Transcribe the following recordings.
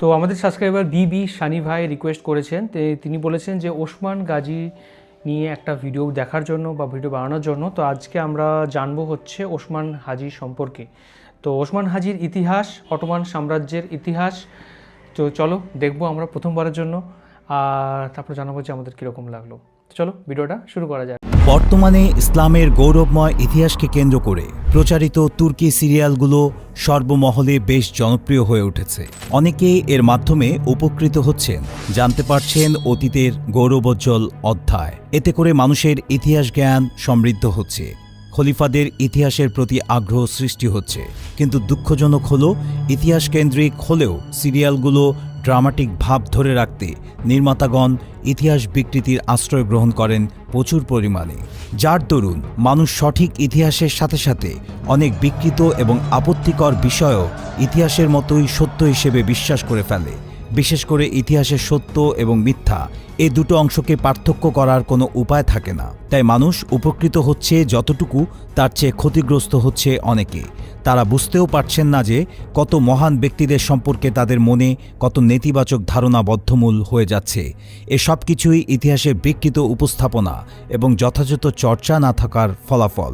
তো আমাদের সাবস্ক্রাইবার বিবি শানি ভাই রিকোয়েস্ট করেছেন, তিনি বলেছেন যে ওসমান গাজী নিয়ে একটা ভিডিও দেখার জন্য বা ভিডিও বানানোর জন্য। তো আজকে আমরা জানবো হচ্ছে ওসমান হাজি সম্পর্কে। তো ওসমান হাজির ইতিহাস, অটোমান সাম্রাজ্যের ইতিহাস। তো চলো দেখবো আমরা প্রথমবারের জন্য, আর তারপর জানাবো যে আমাদের কীরকম লাগলো। চলো ভিডিওটা শুরু করা যায়। বর্তমানে ইসলামের গৌরবময় ইতিহাসকে কেন্দ্র করে প্রচারিত তুর্কি সিরিয়ালগুলো সর্বমহলে বেশ জনপ্রিয় হয়ে উঠেছে। অনেকে এর মাধ্যমে উপকৃত হচ্ছেন, জানতে পারছেন অতীতের গৌরবোজ্জ্বল অধ্যায়। এতে করে মানুষের ইতিহাস জ্ঞান সমৃদ্ধ হচ্ছে, খলিফাদের ইতিহাসের প্রতি আগ্রহ সৃষ্টি হচ্ছে। কিন্তু দুঃখজনক হলো, ইতিহাস কেন্দ্রিক হলেও সিরিয়ালগুলো ড্রামাটিক ভাব ধরে রাখতে নির্মাতাগণ ইতিহাস বিকৃতির আশ্রয় গ্রহণ করেন প্রচুর পরিমাণে, যার দরুন মানুষ সঠিক ইতিহাসের সাথে সাথে অনেক বিকৃত এবং আপত্তিকর বিষয়ও ইতিহাসের মতোই সত্য হিসেবে বিশ্বাস করে ফেলে। বিশেষ করে ইতিহাসের সত্য এবং মিথ্যা এই দুটো অংশকে পার্থক্য করার কোনো উপায় থাকে না। তাই মানুষ উপকৃত হচ্ছে যতটুকু, তার চেয়ে ক্ষতিগ্রস্ত হচ্ছে অনেকে। তারা বুঝতেও পারছেন না যে কত মহান ব্যক্তিদের সম্পর্কে তাদের মনে কত নেতিবাচক ধারণা বদ্ধমূল হয়ে যাচ্ছে। এসব কিছুই ইতিহাসের বিকৃত উপস্থাপনা এবং যথাযথ চর্চা না থাকার ফলাফল।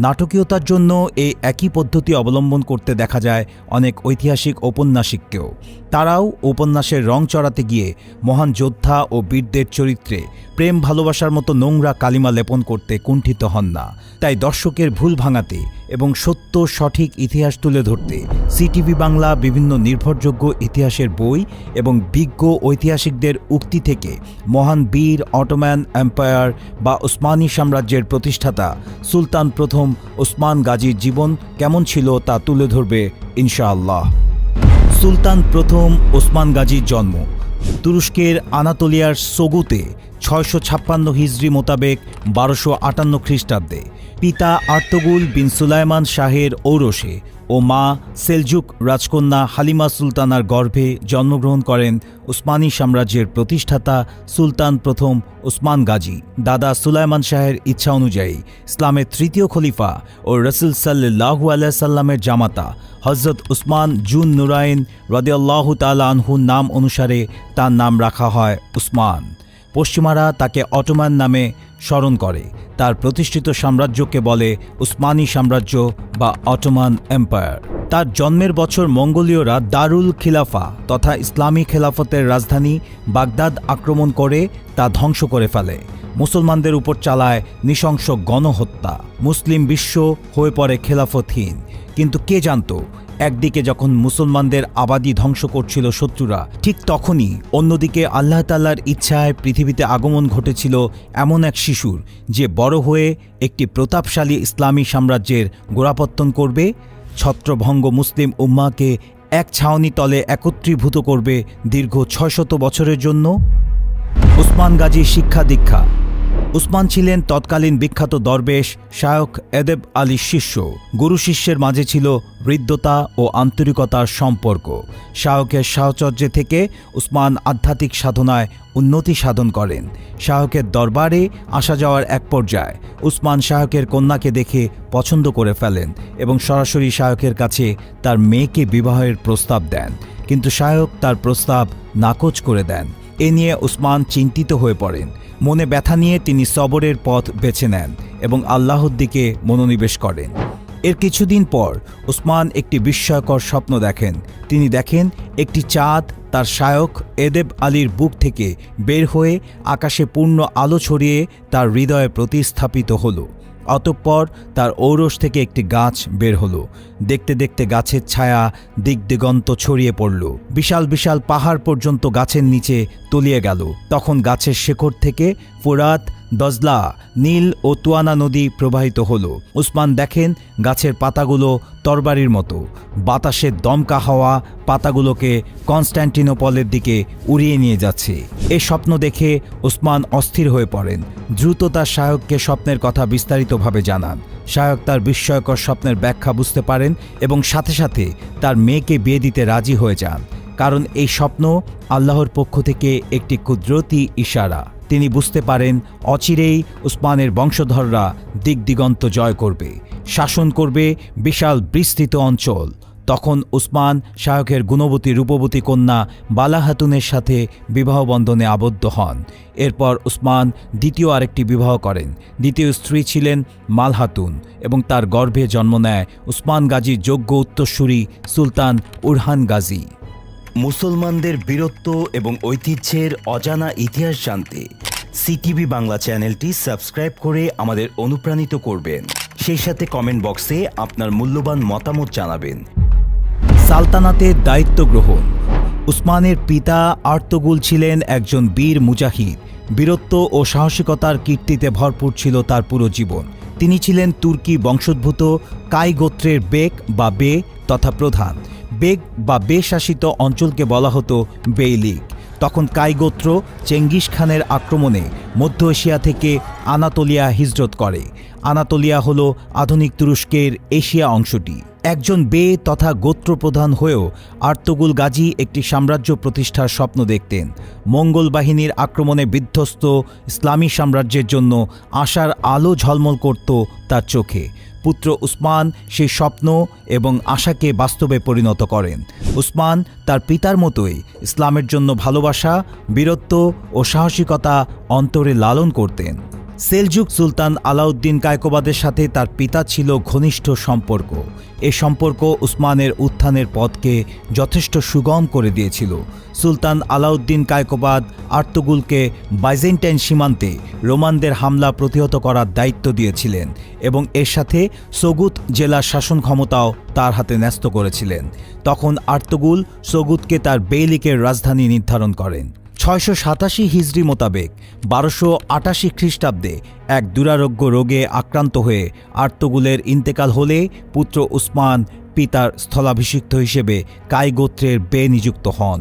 নাটকীয়তার জন্য এই একই পদ্ধতি অবলম্বন করতে দেখা যায় অনেক ঐতিহাসিক ঔপন্যাসিককেও। তারাও উপন্যাসের রং চড়াতে গিয়ে মহান যোদ্ধা ও বীরদের চরিত্রে প্রেম ভালোবাসার মতো নোংরা কালিমা লেপন করতে কুণ্ঠিত হন না। তাই দর্শকের ভুল ভাঙাতে এবং সত্য সঠিক ইতিহাস তুলে ধরতে সিটিভি বাংলা বিভিন্ন নির্ভরযোগ্য ইতিহাসের বই এবং বিজ্ঞ ঐতিহাসিকদের উক্তি থেকে মহান বীর অটোম্যান এম্পায়ার বা উসমানী সাম্রাজ্যের প্রতিষ্ঠাতা সুলতান প্রথম ওসমান গাজীর জীবন কেমন ছিল তা তুলে ধরবে ইনশাআল্লাহ। সুলতান প্রথম ওসমান গাজীর জন্ম তুরস্কের আনাতোলিয়ার সোগুতে 656 হিজরি মোতাবেক 1258 খ্রিস্টাব্দে পিতা আর্তুগুল বিন সুলাইমান শাহের ঔরসে ও মা সেলজুক রাজকন্যা হালিমা সুলতানার গর্ভে জন্মগ্রহণ করেন উসমানী সাম্রাজ্যের প্রতিষ্ঠাতা সুলতান প্রথম ওসমান গাজী। দাদা সুলাইমান শাহের ইচ্ছা অনুযায়ী ইসলামের তৃতীয় খলিফা ও রসুল সাল্লাল্লাহু আলাইহি সাল্লামের জামাতা হযরত উসমান জুন নুরাইন রাদিয়াল্লাহু তাআলা আনহুর নাম অনুসারে তার নাম রাখা হয় উসমান। পশ্চিমারা তাকে অটোমান নামে স্মরণ করে। তার প্রতিষ্ঠিত সাম্রাজ্যকে বলে উসমানী সাম্রাজ্য বা অটোমান এম্পায়ার। তার জন্মের বছর মঙ্গোলীয়রা দারুল খিলাফা তথা ইসলামী খেলাফতের রাজধানী বাগদাদ আক্রমণ করে তা ধ্বংস করে ফেলে। মুসলমানদের উপর চালায় নৃশংস গণহত্যা। মুসলিম বিশ্ব হয়ে পড়ে খেলাফতহীন। কিন্তু কে জানত, একদিকে যখন মুসলমানদের আবাদি ধ্বংস করছিল শত্রুরা, ঠিক তখনই অন্যদিকে আল্লাহ তাআলার ইচ্ছায় পৃথিবীতে আগমন ঘটেছিল এমন এক শিশুর, যে বড় হয়ে একটি প্রতাপশালী ইসলামী সাম্রাজ্যের গোড়াপত্তন করবে, ছত্রভঙ্গ মুসলিম উম্মাহকে এক ছাউনি তলে একত্রীভূত করবে দীর্ঘ 600 বছরের জন্য। ওসমান গাজীর শিক্ষা দীক্ষা। উসমান ছিলেন তৎকালীন বিখ্যাত দরবেশ শায়খ এদেব আলীর শিষ্য। গুরু শিষ্যের মাঝে ছিল হৃদ্যতা ও আন্তরিকতার সম্পর্ক। শায়খের সাহচর্যে থেকে উসমান আধ্যাত্মিক সাধনায় উন্নতি সাধন করেন। শায়খের দরবারে আসা যাওয়ার এক পর্যায়ে উসমান শায়খের কন্যাকে দেখে পছন্দ করে ফেলেন এবং সরাসরি শায়খের কাছে তার মেয়েকে বিবাহের প্রস্তাব দেন। কিন্তু শায়খ তার প্রস্তাব নাকচ করে দেন। এ নিয়ে উসমান চিন্তিত হয়ে পড়েন। মনে ব্যথা নিয়ে তিনি সবরের পথ বেছে নেন এবং আল্লাহর দিকে মনোনিবেশ করেন। এর কিছুদিন পর উসমান একটি বিস্ময়কর স্বপ্ন দেখেন। তিনি দেখেন একটি চাঁদ তার শায়খ এদেব আলীর বুক থেকে বের হয়ে আকাশে পূর্ণ আলো ছড়িয়ে তার হৃদয়ে প্রতিস্থাপিত হলো। অতঃপর তার ঔরস থেকে একটি গাছ বের হলো। দেখতে দেখতে গাছের ছায়া দিক দিগন্ত ছড়িয়ে পড়ল। বিশাল বিশাল পাহাড় পর্যন্ত গাছের নিচে তলিয়ে গেল। তখন গাছের শেকড় থেকে ফোরাত, দজলা, নীল ও তুয়ানা নদী প্রবাহিত হলো। উসমান দেখেন গাছের পাতাগুলো তরবারির মতো। বাতাসের দমকা হাওয়া পাতাগুলোকে কনস্ট্যান্টিনোপলের দিকে উড়িয়ে নিয়ে যাচ্ছে। এ স্বপ্ন দেখে উসমান অস্থির হয়ে পড়েন। দ্রুত তার শায়খকে স্বপ্নের কথা বিস্তারিতভাবে জানান। শায়খ তার বিস্ময়কর স্বপ্নের ব্যাখ্যা বুঝতে পারেন এবং সাথে সাথে তার মেয়েকে বিয়ে দিতে রাজি হয়ে যান, কারণ এই স্বপ্ন আল্লাহর পক্ষ থেকে একটি কুদরতি ইশারা। তিনি বুঝতে পারেন অচিরেই উসমানের বংশধররা দিক দিগন্ত জয় করবে, শাসন করবে বিশাল বিস্তৃত অঞ্চল। তখন উসমান শায়খের গুণবতী রূপবতী কন্যা বালা খাতুনের সাথে বিবাহ বন্ধনে আবদ্ধ হন। এরপর উসমান দ্বিতীয় আরেকটি বিবাহ করেন। দ্বিতীয় স্ত্রী ছিলেন মাল খাতুন এবং তার গর্ভে জন্ম নেয় উসমান গাজীর যোগ্য উত্তরসূরি সুলতান উরহান গাজী। মুসলমানদের বীরত্ব এবং ঐতিহ্যের অজানা ইতিহাস জানতে সিটিভি বাংলা চ্যানেলটি সাবস্ক্রাইব করে আমাদের অনুপ্রাণিত করবেন। সেই সাথে কমেন্ট বক্সে আপনার মূল্যবান মতামত জানাবেন। সালতানাতের দায়িত্ব গ্রহণ। উসমানের পিতা আর্তুগুল ছিলেন একজন বীর মুজাহিদ। বীরত্ব ও সাহসিকতার কীর্তিতে ভরপুর ছিল তার পুরো জীবন। তিনি ছিলেন তুর্কি বংশোদ্ভূত কাই গোত্রের বেক বা বে তথা প্রধান। বেগ বা বে শাসিত অঞ্চলকে বলা হতো বেইলিক। তখন কাই গোত্র চেঙ্গিস খানের আক্রমণে মধ্য এশিয়া থেকে আনাতোলিয়া হিজরত করে। আনাতোলিয়া হল আধুনিক তুরস্কের এশিয়া অংশটি। একজন বে তথা গোত্রপ্রধান হয়েও আর্তুগুল গাজী একটি সাম্রাজ্য প্রতিষ্ঠার স্বপ্ন দেখতেন। মঙ্গল বাহিনীর আক্রমণে বিধ্বস্ত ইসলামী সাম্রাজ্যের জন্য আশার আলো ঝলমল করত তার চোখে। পুত্র উসমান সেই স্বপ্ন এবং আশাকে বাস্তবে পরিণত করেন। উসমান তার পিতার মতোই ইসলামের জন্য ভালোবাসা, বীরত্ব ও সাহসিকতা অন্তরে লালন করতেন। সেলজুক সুলতান আলাউদ্দিন কায়কোবাদের সাথে তার পিতা ছিল ঘনিষ্ঠ সম্পর্ক। এ সম্পর্ক উসমানের উত্থানের পথকে যথেষ্ট সুগম করে দিয়েছিল। সুলতান আলাউদ্দিন কায়কোবাদ আর্তুগুলকে বাইজেন্টাইন সীমান্তে রোমানদের হামলা প্রতিহত করার দায়িত্ব দিয়েছিলেন এবং এর সাথে সগুত জেলার শাসন ক্ষমতাও তার হাতে ন্যস্ত করেছিলেন। তখন আর্তুগুল সগুতকে তার বেইলিকের রাজধানী নির্ধারণ করেন। 687 হিজরি মোতাবেক 1288 খ্রিস্টাব্দে এক দুরারোগ্য রোগে আক্রান্ত হয়ে আর্তুগুলের ইন্তেকাল হলে পুত্র উসমান পিতার স্থলাভিষিক্ত হিসেবে কাই গোত্রের বে নিযুক্ত হন।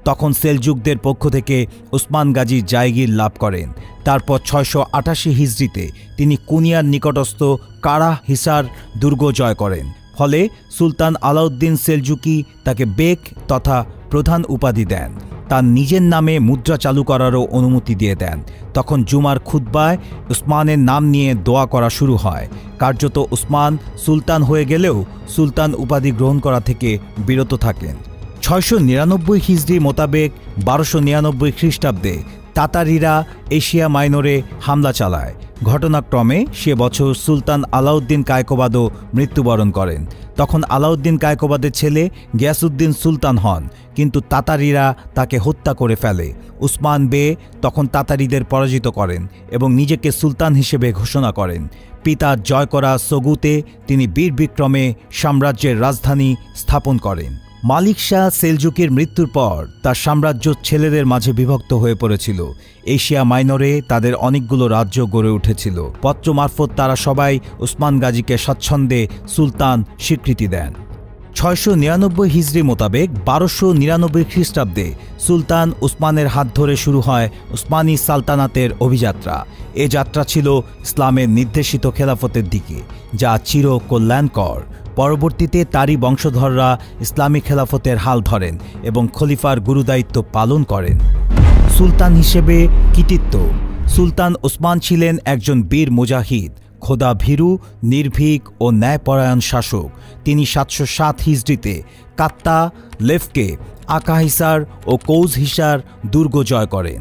তখন সেলজুকদের পক্ষ থেকে উসমান গাজী জায়গির লাভ করেন। তারপর 688 হিজরিতে তিনি কুনিয়ার নিকটস্থ কারা হিসার দুর্গ জয় করেন। ফলে সুলতান আলাউদ্দিন সেলজুকি তাকে বেক তথা প্রধান উপাধি দেন। তার নিজের নামে মুদ্রা চালু করারও অনুমতি দিয়ে দেন। তখন জুমার খুতবায় উসমানের নাম নিয়ে দোয়া করা শুরু হয়। কার্যত উসমান সুলতান হয়ে গেলেও সুলতান উপাধি গ্রহণ করা থেকে বিরত থাকেন। 699 হিজরি মোতাবেক 1299 খ্রিস্টাব্দে তাতারিরা এশিয়া মাইনরে হামলা চালায়। ঘটনাক্রমে সে বছর সুলতান আলাউদ্দিন কায়কোবাদও মৃত্যুবরণ করেন। তখন আলাউদ্দিন কায়কোবাদের ছেলে গিয়াসউদ্দিন সুলতান হন, কিন্তু তাতারিরা তাকে হত্যা করে ফেলে। উসমান বে তখন তাতারিদের পরাজিত করেন এবং নিজেকে সুলতান হিসেবে ঘোষণা করেন। পিতার জয় করা সগুতে তিনি বীর বিক্রমে সাম্রাজ্যের রাজধানী স্থাপন করেন। মালিক শাহ সেলজুকের মৃত্যুর পর তার সাম্রাজ্য ছেলেদের মাঝে বিভক্ত হয়ে পড়েছিল। এশিয়া মাইনরে তাদের অনেকগুলো রাজ্য গড়ে উঠেছিল। পত্র মারফত তারা সবাই উসমান গাজীকে স্বচ্ছন্দে সুলতান স্বীকৃতি দেন। 699 হিজরি মোতাবেক 1299 খ্রিস্টাব্দে সুলতান উসমানের হাত ধরে শুরু হয় উসমানী সালতানাতের অভিযাত্রা। এ যাত্রা ছিল ইসলামের নির্দেশিত খেলাফতের দিকে, যা চির কল্যাণকর। পরবর্তীতে তারই বংশধররা ইসলামী খেলাফতের হাল ধরেন এবং খলিফার গুরুদায়িত্ব পালন করেন। সুলতান হিসেবে কৃতিত্ব। সুলতান ওসমান ছিলেন একজন বীর মুজাহিদ, খোদা ভীরু, নির্ভীক ও ন্যায়পরায়ণ শাসক। তিনি 707 হিজরিতে কাত্তা, লেফকে, আকাহিসার ও কৌজহিসার দুর্গ জয় করেন।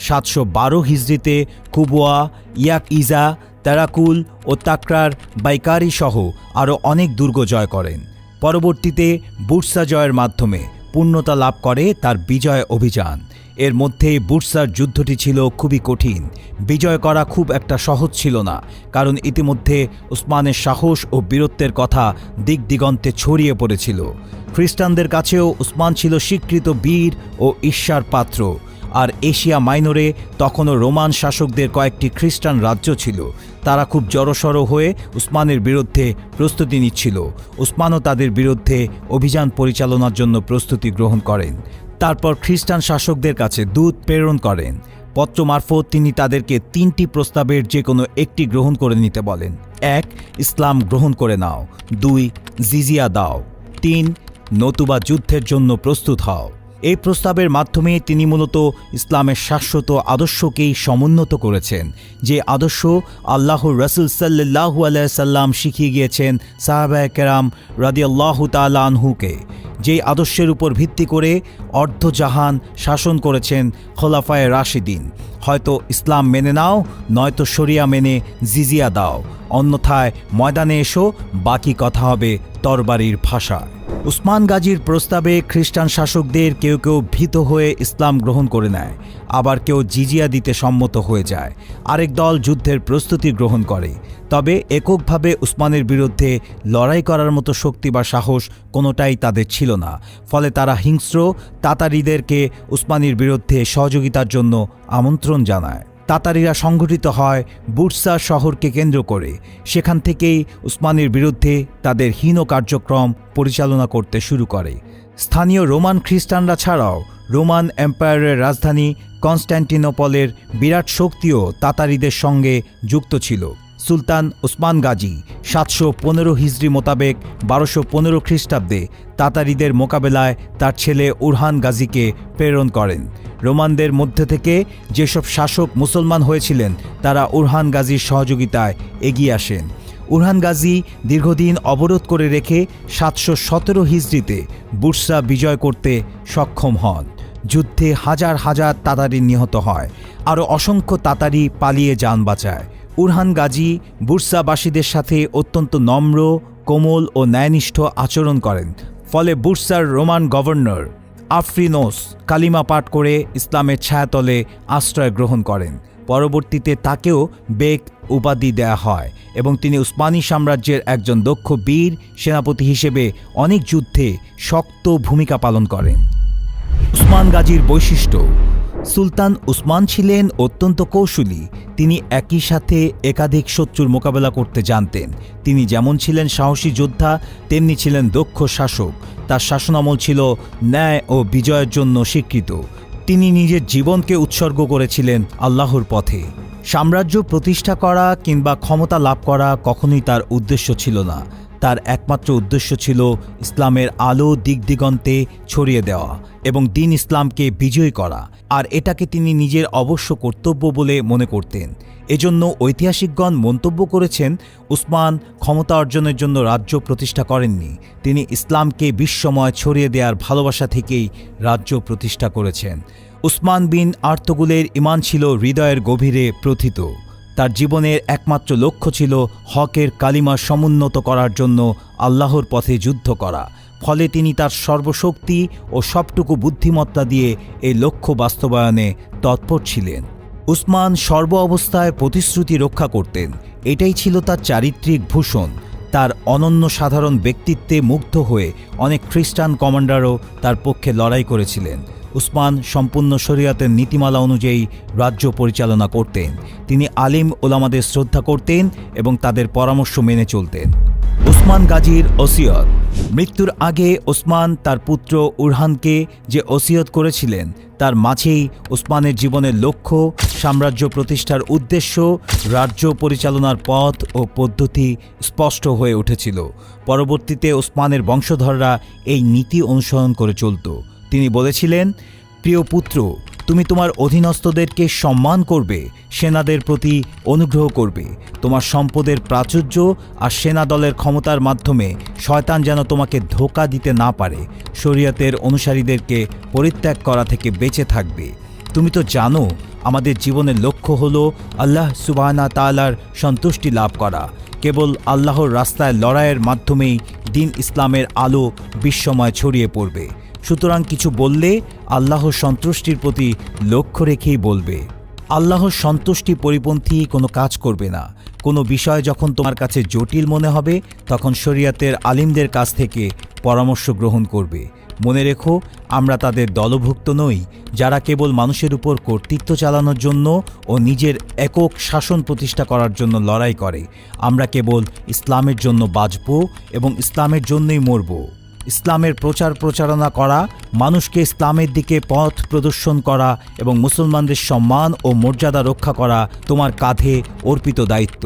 712 হিজরিতে কুবুয়া, ইয়াক ইজা, তেরাকুল ও তাকরার বাইকারি সহ আরও অনেক দুর্গ জয় করেন। পরবর্তীতে বুরসা জয়ের মাধ্যমে পূর্ণতা লাভ করে তার বিজয় অভিযান। এর মধ্যে বুরসার যুদ্ধটি ছিল খুবই কঠিন। বিজয় করা খুব একটা সহজ ছিল না, কারণ ইতিমধ্যে উসমানের সাহস ও বীরত্বের কথা দিক দিগন্তে ছড়িয়ে পড়েছিল। খ্রিস্টানদের কাছেও উসমান ছিল স্বীকৃত বীর ও ঈর্ষার পাত্র। আর এশিয়া মাইনরে তখনও রোমান শাসকদের কয়েকটি খ্রিস্টান রাজ্য ছিল। তারা খুব জড়সড় হয়ে উসমানের বিরুদ্ধে প্রস্তুতি নিচ্ছিল। উসমানও তাদের বিরুদ্ধে অভিযান পরিচালনার জন্য প্রস্তুতি গ্রহণ করেন। তারপর খ্রিস্টান শাসকদের কাছে দূত প্রেরণ করেন। পত্র মারফত তিনি তাদেরকে 3টি প্রস্তাবের যে কোনো একটি গ্রহণ করে নিতে বলেন। 1. ইসলাম গ্রহণ করে নাও। 2. জিজিয়া দাও। 3. নতুবা যুদ্ধের জন্য প্রস্তুত হও। এই প্রস্তাবের মাধ্যমে তিনি মূলত ইসলামের শাশ্বত আদর্শকেই সমুন্নত করেছেন, যে আদর্শ আল্লাহর রাসূল সাল্লাল্লাহু আলাইহি সাল্লাম শিখিয়ে গিয়েছেন সাহাবায়ে কেরাম রাদিয়াল্লাহু তাআলা আনহুকে, যেই আদর্শের উপর ভিত্তি করে অর্ধজাহান শাসন করেছেন খোলাফায়ে রাশিদিন। হয়তো ইসলাম মেনে নাও, নয়তো শরিয়া মেনে জিজিয়া দাও, অন্যথায় ময়দানে এসো, বাকি কথা হবে তরবারির ভাষায়। উসমান গাজীর প্রস্তাবে খ্রিস্টান শাসকদের কেউ কেউ ভীত হয়ে ইসলাম গ্রহণ করে নেয়, আবার কেউ জিজিয়া দিতে সম্মত হয়ে যায়, আরেক দল যুদ্ধের প্রস্তুতি গ্রহণ করে। তবে এককভাবে উসমানের বিরুদ্ধে লড়াই করার মতো শক্তি বা সাহস কোনোটাই তাদের ছিল না। ফলে তারা হিংস্র তাতারিদেরকে উসমানীর বিরুদ্ধে সহযোগিতার জন্য আমন্ত্রণ জানায়। তাতারিরা সংগঠিত হয় বুরসা শহরকে কেন্দ্র করে। সেখান থেকেই উসমানীর বিরুদ্ধে তাদের হীন কার্যক্রম পরিচালনা করতে শুরু করে। স্থানীয় রোমান খ্রিস্টানরা ছাড়াও রোমান এম্পায়ারের রাজধানী কনস্ট্যান্টিনোপলের বিরাট শক্তিও তাতারিদের সঙ্গে যুক্ত ছিল। সুলতান উসমান গাজী 715 হিজরি মোতাবেক 1215 খ্রিস্টাব্দে তাতারিদের মোকাবেলায় তার ছেলে উরহান গাজীকে প্রেরণ করেন। রোমানদের মধ্যে থেকে যেসব শাসক মুসলমান হয়েছিলেন তারা উরহান গাজীর সহযোগিতায় এগিয়ে আসেন। উরহান গাজী দীর্ঘদিন অবরোধ করে রেখে 717 হিজরিতে বুরসা বিজয় করতে সক্ষম হন। যুদ্ধে হাজার হাজার তাতারি নিহত হয়, আরও অসংখ্য তাতারি পালিয়ে যান বাঁচায়। উরহান গাজী বুরসাবাসীদের সাথে অত্যন্ত নম্র, কোমল ও ন্যায়নিষ্ঠ আচরণ করেন। ফলে বুরসার রোমান গভর্নর আফরিনোস কালিমা পাঠ করে ইসলামের ছায়াতলে আশ্রয় গ্রহণ করেন। পরবর্তীতে তাকেও বেক উপাধি দেয়া হয় এবং তিনি উসমানী সাম্রাজ্যের একজন দক্ষ বীর সেনাপতি হিসেবে অনেক যুদ্ধে শক্ত ভূমিকা পালন করেন। উসমান গাজীর বৈশিষ্ট্য: সুলতান উসমান ছিলেন অত্যন্ত কৌশলী। তিনি একই সাথে একাধিক শত্রুর মোকাবেলা করতে জানতেন। তিনি যেমন ছিলেন সাহসী যোদ্ধা, তেমনি ছিলেন দক্ষ শাসক। তার শাসনামল ছিল ন্যায় ও বিজয়ের জন্য স্বীকৃত। তিনি নিজের জীবনকে উৎসর্গ করেছিলেন আল্লাহর পথে। সাম্রাজ্য প্রতিষ্ঠা করা কিংবা ক্ষমতা লাভ করা কখনোই তার উদ্দেশ্য ছিল না। তার একমাত্র উদ্দেশ্য ছিল ইসলামের আলো দিগদিগন্তে ছড়িয়ে দেওয়া এবং দ্বীন ইসলামকে বিজয়ী করা, আর এটাকে তিনি নিজের অবশ্য কর্তব্য বলে মনে করতেন। এজন্য ঐতিহাসিকগণ মন্তব্য করেছেন, উসমান ক্ষমতা অর্জনের জন্য রাজ্য প্রতিষ্ঠা করেননি, তিনি ইসলামকে বিশ্বময় ছড়িয়ে দেওয়ার ভালোবাসা থেকেই রাজ্য প্রতিষ্ঠা করেছেন। উসমান বিন আর্তুগুলের ঈমান ছিল হৃদয়ের গভীরে প্রথিত। তার জীবনের একমাত্র লক্ষ্য ছিল হকের কালিমা সমুন্নত করার জন্য আল্লাহর পথে যুদ্ধ করা। ফলে তিনি তার সর্বশক্তি ও সবটুকু বুদ্ধিমত্তা দিয়ে এই লক্ষ্য বাস্তবায়নে তৎপর ছিলেন। উসমান সর্ব অবস্থায় প্রতিশ্রুতি রক্ষা করতেন, এটাই ছিল তার চারিত্রিক ভূষণ। তার অনন্য সাধারণ ব্যক্তিত্বে মুগ্ধ হয়ে অনেক খ্রিস্টান কমান্ডারও তার পক্ষে লড়াই করেছিলেন। উসমান সম্পূর্ণ শরিয়াতের নীতিমালা অনুযায়ী রাজ্য পরিচালনা করতেন। তিনি আলিম ওলামাদের শ্রদ্ধা করতেন এবং তাদের পরামর্শ মেনে চলতেন। উসমান গাজীর ওসিয়ত: মৃত্যুর আগে ওসমান তার পুত্র উরহানকে যে ওসিয়ত করেছিলেন তার মাঝেই উসমানের জীবনের লক্ষ্য, সাম্রাজ্য প্রতিষ্ঠার উদ্দেশ্য, রাজ্য পরিচালনার পথ ও পদ্ধতি স্পষ্ট হয়ে উঠেছিল। পরবর্তীতে উসমানের বংশধররা এই নীতি অনুসরণ করে চলত। তিনি বলেছিলেন, প্রিয় পুত্র, তুমি তোমার অধীনস্থদেরকে সম্মান করবে, সেনাদের প্রতি অনুগ্রহ করবে। তোমার সম্পদের প্রাচুর্য আর সেনাদলের ক্ষমতার মাধ্যমে শয়তান যেন তোমাকে ধোঁকা দিতে না পারে। শরিয়তের অনুসারীদেরকে পরিত্যাগ করা থেকে বেঁচে থাকবে। তুমি তো জানো আমাদের জীবনের লক্ষ্য হলো আল্লাহ সুবহানাহু তাআলার সন্তুষ্টি লাভ করা। কেবল আল্লাহর রাস্তায় লড়াইয়ের মাধ্যমেই দ্বীন ইসলামের আলো বিশ্বময় ছড়িয়ে পড়বে। সুতরাং কিছু বললে আল্লাহর সন্তুষ্টির প্রতি লক্ষ্য রেখেই বলবে। আল্লাহর সন্তুষ্টি পরিপন্থী কোনো কাজ করবে না। কোনো বিষয় যখন তোমার কাছে জটিল মনে হবে তখন শরিয়াতের আলিমদের কাছ থেকে পরামর্শ গ্রহণ করবে। মনে রেখো, আমরা তাদের দলভুক্ত নই যারা কেবল মানুষের উপর কর্তৃত্ব চালানোর জন্য ও নিজের একক শাসন প্রতিষ্ঠা করার জন্য লড়াই করে। আমরা কেবল ইসলামের জন্য বাঁচব এবং ইসলামের জন্যই মরব। ইসলামের প্রচার প্রচারণা করা, মানুষকে ইসলামের দিকে পথ প্রদর্শন করা এবং মুসলমানদের সম্মান ও মর্যাদা রক্ষা করা তোমার কাঁধে অর্পিত দায়িত্ব।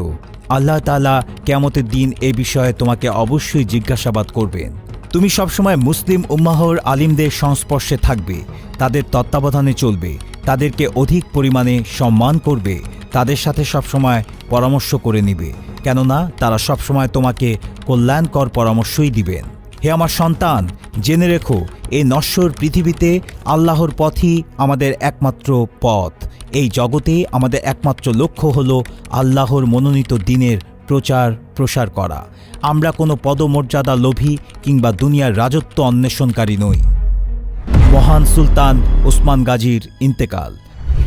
আল্লাহ তাআলা কিয়ামতের দিন এ বিষয়ে তোমাকে অবশ্যই জিজ্ঞাসাবাদ করবেন। তুমি সবসময় মুসলিম উম্মাহর আলিমদের সংস্পর্শে থাকবে, তাদের তত্ত্বাবধানে চলবে, তাদেরকে অধিক পরিমাণে সম্মান করবে, তাদের সাথে সবসময় পরামর্শ করে নিবে, কেননা তারা সবসময় তোমাকে কল্যাণকর পরামর্শই দিবেন। হে আমার সন্তান, জেনে রেখো, এই নশ্বর পৃথিবীতে আল্লাহর পথই আমাদের একমাত্র পথ। এই জগতে আমাদের একমাত্র লক্ষ্য হল আল্লাহর মনোনীত দ্বীনের প্রসার করা। আমরা কোনো পদমর্যাদা লোভী কিংবা দুনিয়ার রাজত্ব অন্বেষণকারী নই। মহান সুলতান ওসমান গাজীর ইন্তেকাল।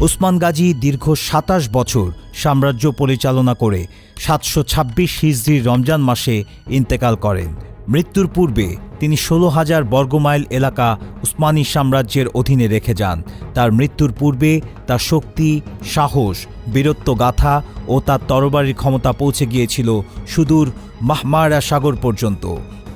ওসমান গাজী দীর্ঘ ২৭ বছর সাম্রাজ্য পরিচালনা করে ৭২৬ হিজরির রমজান মাসে ইন্তেকাল করেন। মৃত্যুর পূর্বে তিনি ১৬,০০০ বর্গমাইল এলাকা উসমানী সাম্রাজ্যের অধীনে রেখে যান। তার মৃত্যুর পূর্বে তার শক্তি, সাহস, বীরত্বগাথা ও তার তরবারির ক্ষমতা পৌঁছে গিয়েছিল সুদূর মাহমারা সাগর পর্যন্ত।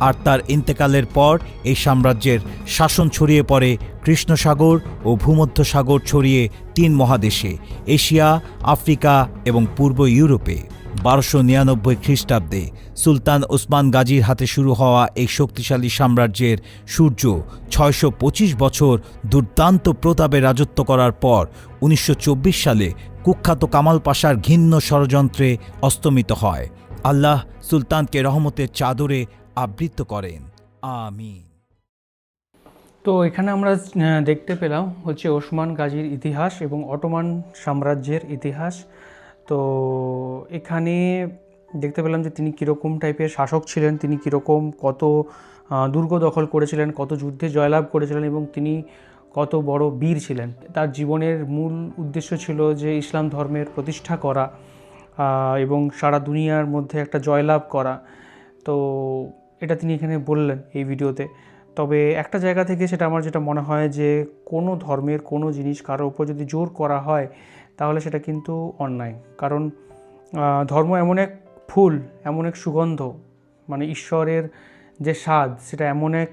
আর তার ইন্তেকালের পর এই সাম্রাজ্যের শাসন ছড়িয়ে পড়ে কৃষ্ণ সাগর ও ভূমধ্যসাগর ছড়িয়ে ৩ মহাদেশে, এশিয়া, আফ্রিকা এবং পূর্ব ইউরোপে। ১২৯৯ খ্রিস্টাব্দে সুলতান ওসমান গাজীর হাতে শুরু হওয়া এই শক্তিশালী সাম্রাজ্যের সূর্য ৬২৫ বছর দুর্দান্ত প্রতাপে রাজত্ব করার পর ১৯২৪ সালে কুখ্যাত কামাল পাশার ঘৃণ্য ষড়যন্ত্রে অস্তমিত হয়। আল্লাহ সুলতানকে রহমতের চাদরে আবৃত করেন। আমিন। তো এখানে আমরা দেখতে পেলাম হচ্ছে ওসমান গাজীর ইতিহাস এবং অটোমান সাম্রাজ্যের ইতিহাস। তো এখানে দেখতে পেলাম যে তিনি কীরকম টাইপের শাসক ছিলেন, তিনি কীরকম কত দুর্গ দখল করেছিলেন, কত যুদ্ধে জয়লাভ করেছিলেন এবং তিনি কত বড় বীর ছিলেন। তার জীবনের মূল উদ্দেশ্য ছিল যে ইসলাম ধর্মের প্রতিষ্ঠা করা এবং সারা দুনিয়ার মধ্যে একটা জয়লাভ করা। তো এটা তিনি এখানে বললেন এই ভিডিওতে। তবে একটা জায়গা থেকে সেটা আমার যেটা মনে হয় যে কোনো ধর্মের কোনো জিনিস কারোর উপর যদি জোর করা হয় তাহলে সেটা কিন্তু অন্যায়। কারণ ধর্ম এমন এক ফুল, এমন এক সুগন্ধ, মানে ঈশ্বরের যে স্বাদ, সেটা এমন এক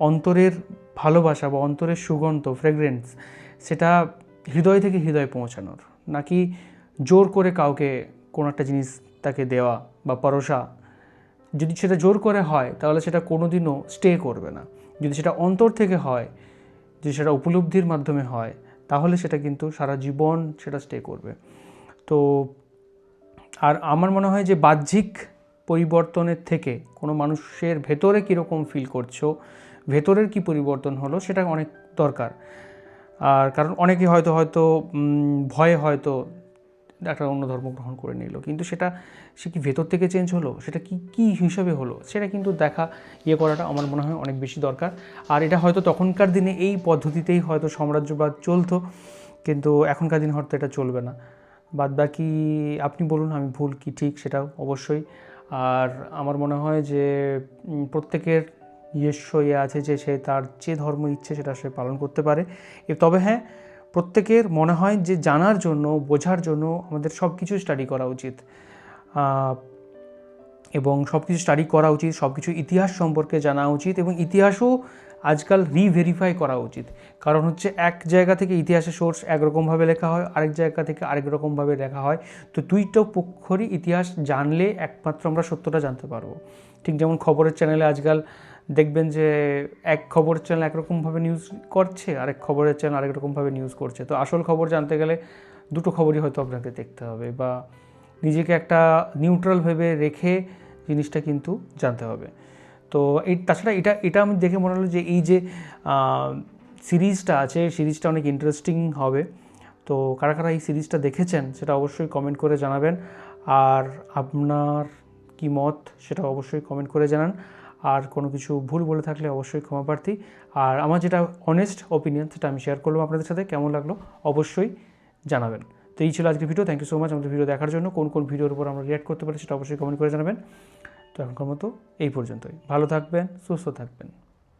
অন্তরের ভালোবাসা বা অন্তরের সুগন্ধ, ফ্রেগরেন্স, সেটা হৃদয় থেকে হৃদয়ে পৌঁছানোর, নাকি জোর করে কাউকে কোনো একটা জিনিস তাকে দেওয়া বা পরশা। যদি সেটা জোর করে হয় তাহলে সেটা কোনোদিনও স্টে করবে না। যদি সেটা অন্তর থেকে হয়, যদি সেটা উপলব্ধির মাধ্যমে হয়, তাহলে সেটা কিন্তু সারা জীবন সেটা স্টে করবে। তো আর আমার মনে হয় যে বাহ্যিক পরিবর্তনের থেকে কোনো মানুষের ভেতরে কীরকম ফিল করছো, ভেতরের কি পরিবর্তন হলো, সেটা অনেক দরকার। আর কারণ অনেকে হয়তো ভয়ে হয়তো একটা অন্য ধর্ম গ্রহণ করে নিল, কিন্তু সেটা সে কি ভেতর থেকে চেঞ্জ হলো, সেটা কি হিসাবে হলো, সেটা কিন্তু দেখা করাটা আমার মনে হয় অনেক বেশি দরকার। আর এটা হয়তো তখনকার দিনে এই পদ্ধতিতেই হয়তো সাম্রাজ্যবাদ চলতো, কিন্তু এখনকার দিনে হয়তো এটা চলবে না। বাদ বাকি আপনি বলুন আমি ভুল কি ঠিক সেটাও অবশ্যই। আর আমার মনে হয় যে প্রত্যেকের নিজস্ব আছে যে সে তার যে ধর্ম ইচ্ছে সেটা সে পালন করতে পারে। তবে হ্যাঁ, প্রত্যেকের মনে হয় যে জানার জন্য, বোঝার জন্য আমাদের সব কিছু স্টাডি করা উচিত এবং সব কিছু স্টাডি করা উচিত, সব কিছু ইতিহাস সম্পর্কে জানা উচিত এবং ইতিহাসও আজকাল রিভেরিফাই করা উচিত। কারণ হচ্ছে এক জায়গা থেকে ইতিহাসের সোর্স একরকমভাবে লেখা হয়, আরেক জায়গা থেকে আরেক রকমভাবে লেখা হয়। তো দুইটা পক্ষরই ইতিহাস জানলে একমাত্র আমরা সত্যটা জানতে পারবো। ঠিক যেমন খবরের চ্যানেলে আজকাল দেখবেন যে এক খবরের চ্যানেল একরকমভাবে নিউজ করছে, আরেক খবরের চ্যানেল আরেক রকমভাবে নিউজ করছে। তো আসল খবর জানতে গেলে দুটো খবরই হয়তো আপনাকে দেখতে হবে, বা নিজেকে একটা নিউট্রাল ভেবে রেখে জিনিসটা কিন্তু জানতে হবে। তো তাছাড়া এটা আমি দেখে মনে হলো যে এই যে সিরিজটা আছে, সিরিজটা অনেক ইন্টারেস্টিং হবে। তো কারা কারা এই সিরিজটা দেখেছেন সেটা অবশ্যই কমেন্ট করে জানাবেন। আর আপনার কি মত সেটা অবশ্যই কমেন্ট করে জানান। আর কোনো কিছু ভুল বলে থাকলে অবশ্যই ক্ষমা প্রার্থী। আর আমার যেটা অনেস্ট ওপিনিয়ন সেটা আমি শেয়ার করলাম আপনাদের সাথে। কেমন লাগলো অবশ্যই জানাবেন। তো এই ছিল আজকের video. Thank you so much আমাদের ভিডিও দেখার জন্য। কোন ভিডিওর উপর আমরা রিঅ্যাক্ট করতে পারি সেটা অবশ্যই কমেন্ট করে জানাবেন। তো এখনকার মতো এই পর্যন্তই। ভালো থাকবেন, সুস্থ থাকবেন।